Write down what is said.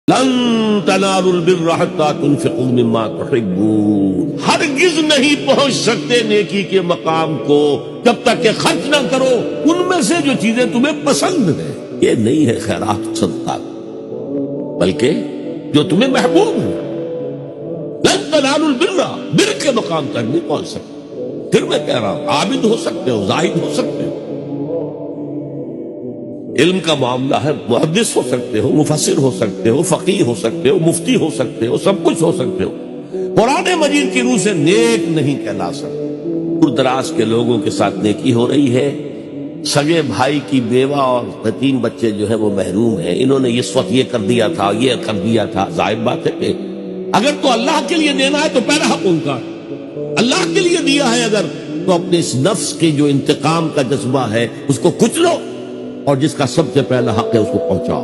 لن تنالوا البر حتى تنفقوا مما تحبون، ہرگز نہیں پہنچ سکتے نیکی کے مقام کو جب تک کہ خرچ نہ کرو ان میں سے جو چیزیں تمہیں پسند ہیں۔ یہ نہیں ہے خیرات صدقات، بلکہ جو تمہیں محبوب ہے۔ لن تنالوا البر، بر کے مقام تک نہیں پہنچ سکتے۔ پھر میں کہہ رہا ہوں عابد ہو سکتے ہو، زاہد ہو سکتے ہو، علم کا معاملہ ہے، محدث ہو سکتے ہو، مفسر ہو سکتے ہو، فقیہ ہو سکتے ہو، مفتی ہو سکتے ہو، سب کچھ ہو سکتے ہو، قرآن مجید کی روح سے نیک نہیں کہلا سکتے۔ دور دراز کے لوگوں کے ساتھ نیکی ہو رہی ہے، سگے بھائی کی بیوہ اور 3 بچے جو ہے وہ محروم ہیں، انہوں نے اس وقت یہ کر دیا تھا، یہ کر دیا تھا۔ ظاہر بات ہے کہ اگر تو اللہ کے لیے دینا ہے تو پہلا حق ان کا، اللہ کے لیے دیا ہے اگر تو اپنے اس نفس کے جو انتقام کا جذبہ ہے اس کو کچلو، اور جس کا سب سے پہلا حق ہے اس کو پہنچاؤ۔